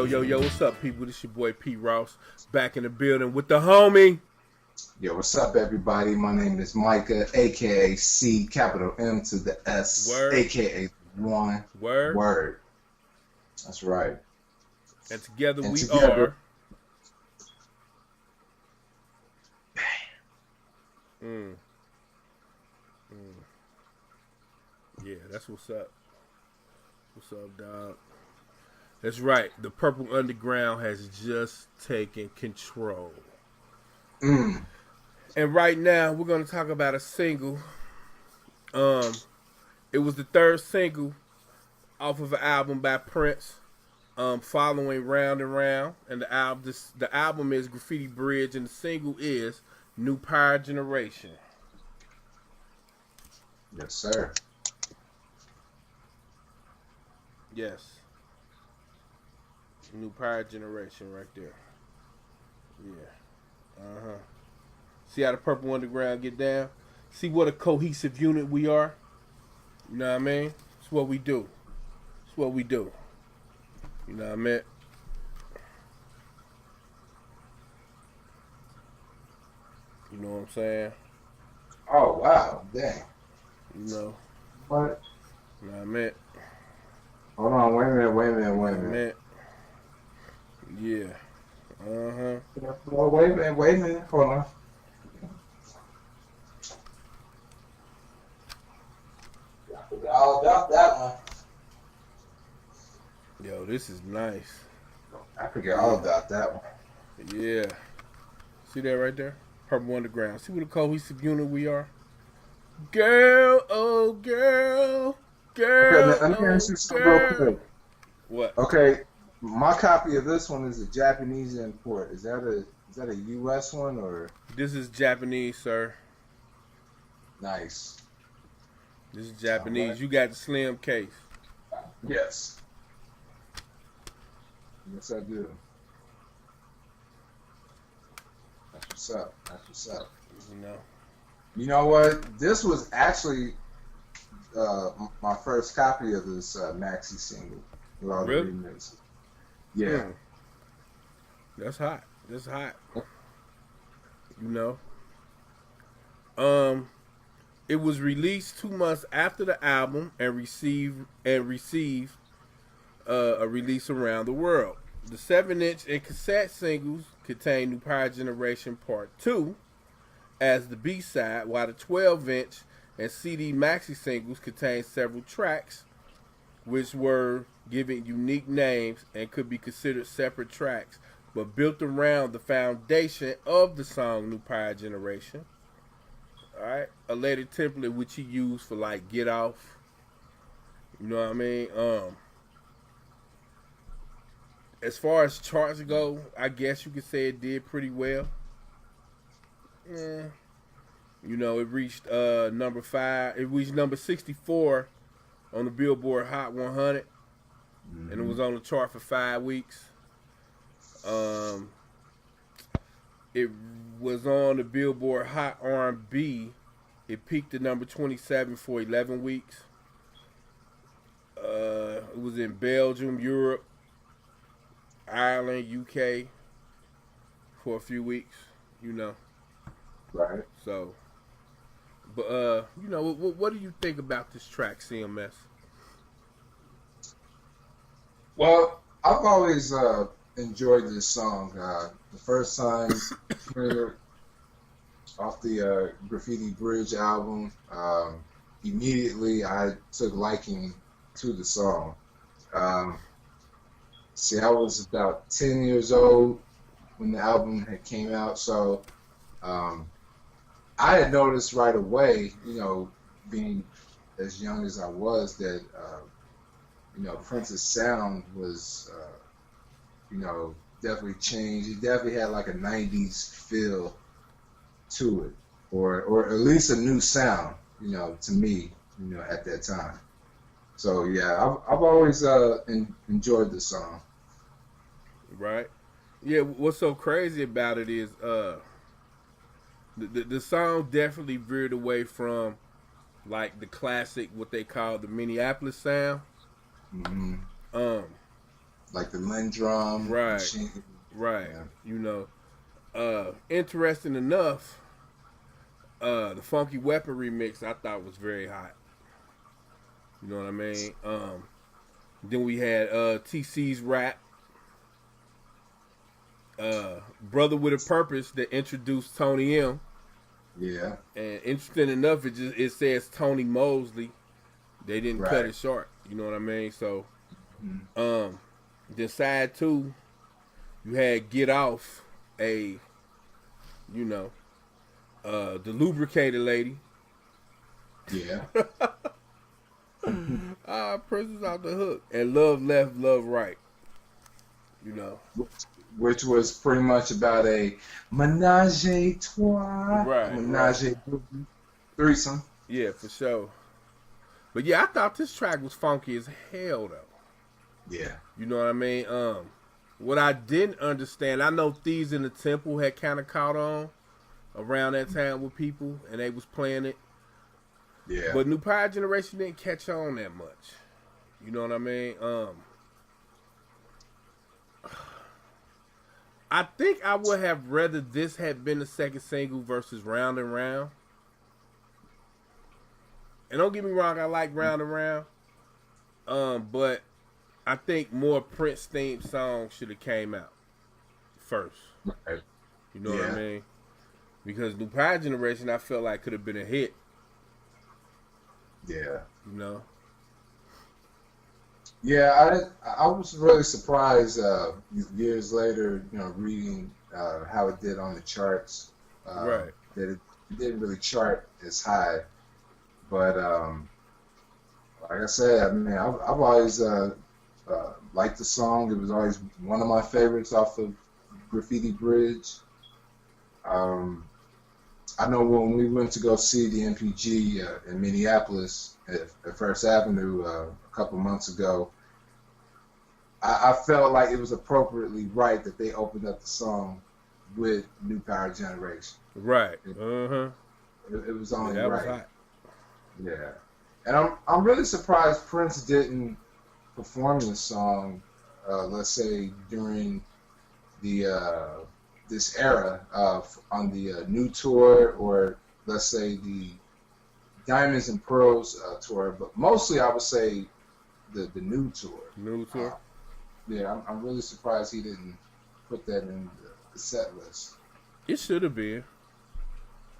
Yo, what's up, people? This your boy P. Ross, back in the building with the homie. Yo, what's up, everybody? My name is Micah, aka C, capital M to the S, Word. aka One Word. Word. That's right. And together And we together, are. Mm. Yeah, that's what's up. What's up, dog? That's right. The Purple Underground has just taken control. And right now, we're going to talk about a single. It was the third single off of an album by Prince, following Round and Round. And the album is Graffiti Bridge, and the single is New Power Generation. yes, sir. Yes. New Power Generation right there. Yeah. Uh-huh. See how the Purple Underground get down? See what a cohesive unit we are? You know what I mean? It's what we do. It's what we do. You know what I mean? You know what I'm saying? Oh, wow. Dang. You know. What? You know what I mean? Hold on. Wait a minute. You know what I mean? Yeah. Uh-huh. Oh, wait a minute. Hold on. I forgot all about that one. Yo, this is nice. I forget all about that one. Yeah. See that right there? Purple Underground. See what a cohesive unit we are? Girl, oh girl. Girl, Okay, let me ask you something girl. real quick. What? Okay, my copy of this one is a Japanese import. Is that a U.S. one or? This is Japanese, sir. Nice. This is Japanese. Right. You got the slim case. Yes. Yes, I do. That's what's up. That's what's up. You know. You know what? This was actually my first copy of this maxi single with all Really? the remixes. Yeah. That's hot. That's hot. You know. It was released 2 months after the album and received a release around the world. The 7-inch and cassette singles contain New Power Generation Part 2 as the B-side, while the 12-inch and CD maxi singles contain several tracks which were given unique names and could be considered separate tracks, but built around the foundation of the song New Power Generation. Alright, a later template which he used for like Get Off. You know what I mean? As far as charts go, I guess you could say it did pretty well. You know, it reached number 5. It reached number 64 on the Billboard Hot 100, and it was on the chart for 5 weeks. It was on the Billboard Hot R&B. It peaked at number 27 for 11 weeks. It was in Belgium, Europe, Ireland, UK for a few weeks, you know. Right. So, but you know, what do you think about this track, CMS? Well, I've always enjoyed this song. The first time heard off the Graffiti Bridge album, immediately I took liking to the song. See, I was about 10 years old when the album had came out, so I had noticed right away, you know, being as young as I was, that you know, Prince's sound was, you know, definitely changed. He definitely had like a '90s feel to it, or at least a new sound, you know, to me, you know, at that time. So yeah, I've always enjoyed the song. Right? Yeah. What's so crazy about it is the song definitely veered away from like the classic, what they call the Minneapolis sound. Mm-hmm. Um, like the Lindrum Right, machine. right. Yeah. You know, interesting enough, the Funky Weapon remix I thought was very hot. You know what I mean? Then we had TC's rap, Brother with a Purpose that introduced Tony M. Yeah. And interesting enough, it says Tony Mosley. They didn't cut Right. it short. You know what I mean? So, Mhm. then side two, you had Get Off, a, you know, the lubricated lady. Yeah. Prince was out the hook. And Love Left, Love Right. You know. Which was pretty much about a menage a trois, a Right, right. menage a threesome. Yeah, for sure. But yeah, I thought this track was funky as hell though. Yeah. You know what I mean? What I didn't understand, I know Thieves in the Temple had kind of caught on around that time with people, and they was playing it. Yeah. But New Power Generation didn't catch on that much. You know what I mean? I think I would have rather this had been the second single versus Round and Round. And don't get me wrong, I like Round and Round. But I think more Prince themed songs should have came out first. Right. You know what I mean? Because New Power Generation, I felt like could have been a hit. Yeah. You know? Yeah, I was really surprised years later, reading how it did on the charts. Right. That it didn't really chart as high. But like I said, I mean, I've always liked the song. It was always one of my favorites off of Graffiti Bridge. I know when we went to go see the N.P.G. In Minneapolis at First Avenue a couple months ago, I felt like it was appropriately right that they opened up the song with New Power Generation. Right. It was only that right. was hot. Yeah, and I'm really surprised Prince didn't perform this song. Let's say during the this era on the new tour, or let's say the Diamonds and Pearls tour, but mostly I would say the new tour. New tour. Yeah, I'm really surprised he didn't put that in the set list. It should have been.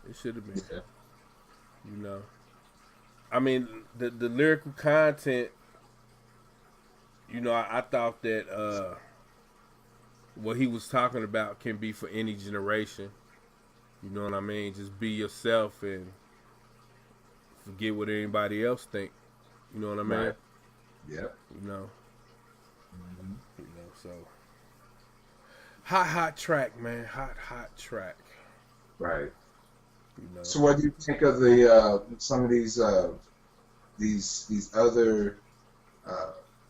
It should have been. Yeah. You know. I mean, the lyrical content, you know, I thought that what he was talking about can be for any generation. You know what I mean? Just be yourself and forget what anybody else think. You know what I mean? Right. Yep. You know. You know, so hot track, man. Hot track. Right. You know. So, what do you think of the some of these other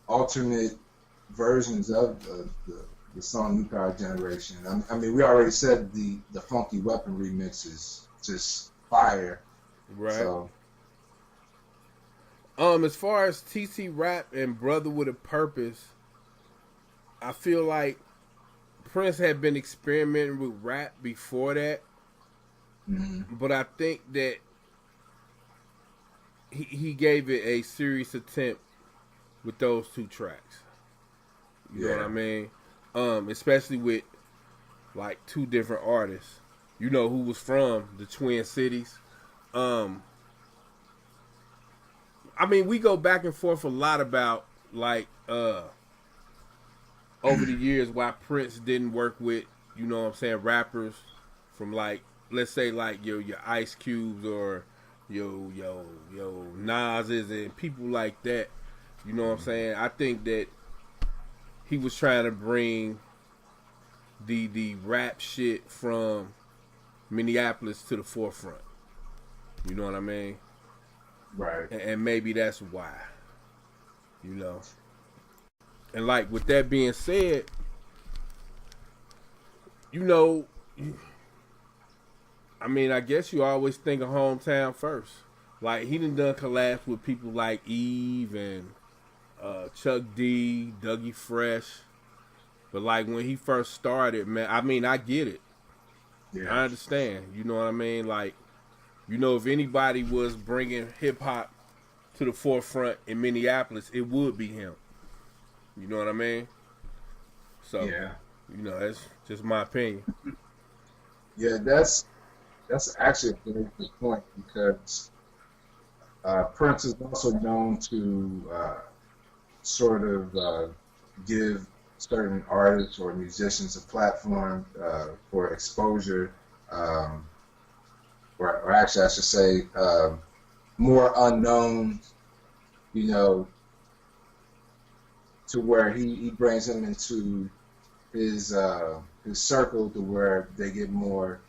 alternate versions of the song "New Power Generation"? I mean, we already said the Funky Weapon remix is just fire. Right. So, as far as TC Rap and Brother with a Purpose, I feel like Prince had been experimenting with rap before that. But I think that he gave it a serious attempt with those two tracks. You know what I mean? Especially with like two different artists. You know, who was from the Twin Cities. I mean, we go back and forth a lot about like over the years why Prince didn't work with, you know what I'm saying, rappers from like, let's say like your Ice Cubes or your Nas's and people like that. You know what I'm saying? I think that he was trying to bring the rap shit from Minneapolis to the forefront. You know what I mean? right. And maybe that's why. You know. And like with that being said, you know, I mean, I guess you always think of hometown first. Like he done collabs with people like Eve and Chuck D, Dougie Fresh. But like when he first started, man, I mean, I get it. Yeah. I understand. You know what I mean? Like, you know, if anybody was bringing hip hop to the forefront in Minneapolis, it would be him. You know what I mean? So, Yeah. you know, that's just my opinion. Yeah, that's actually a very good point because Prince is also known to sort of give certain artists or musicians a platform for exposure, um, or actually, I should say, more unknown, you know, to where he brings them into his circle to where they get more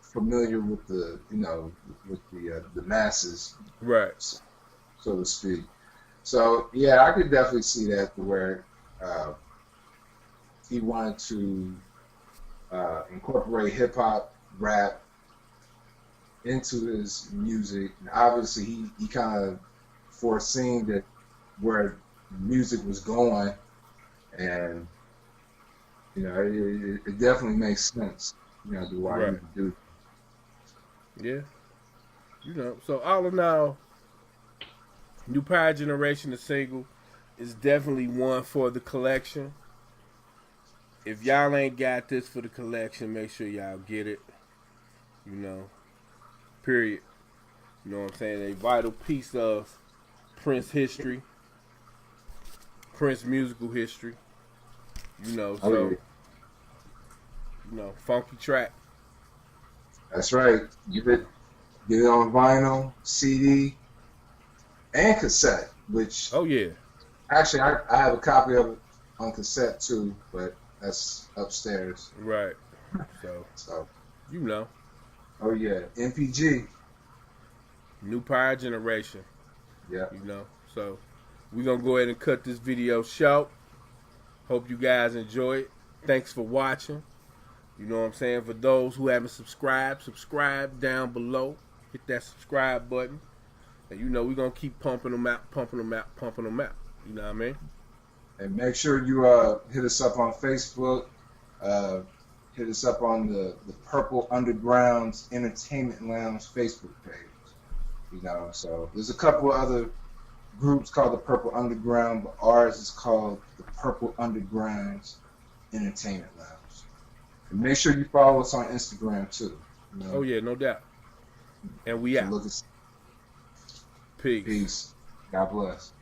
familiar with the masses, Right. so to speak. So yeah, I could definitely see that to where uh, he wanted to incorporate hip hop, rap into his music. And obviously, he kind of foreseen that where music was going, and it definitely makes sense, to why he Right. would do. Yeah. You know, so all in all, New Power Generation, the single, is definitely one for the collection. If y'all ain't got this for the collection, make sure y'all get it. You know, period. You know what I'm saying? A vital piece of Prince history, Prince musical history. You know, Oh so yeah, funky track. that's right. Get it on vinyl, CD, and cassette. Which Oh yeah, actually I have a copy of it on cassette too, but that's upstairs. right. So So you know, oh yeah, N.P.G. New Power Generation. Yeah. You know, so we're gonna go ahead and cut this video short. Hope you guys enjoy it. Thanks for watching. You know what I'm saying? For those who haven't subscribed, subscribe down below. Hit that subscribe button. And we're going to keep pumping them out, pumping them out, pumping them out. You know what I mean? And make sure you hit us up on Facebook. Uh, Hit us up on the Purple Underground's Entertainment Lounge Facebook page. So there's a couple other groups called the Purple Underground, but ours is called the Purple Underground's Entertainment Lounge. And make sure you follow us on Instagram too. Oh, yeah, no doubt. And we So out. look at Peace. peace. God bless.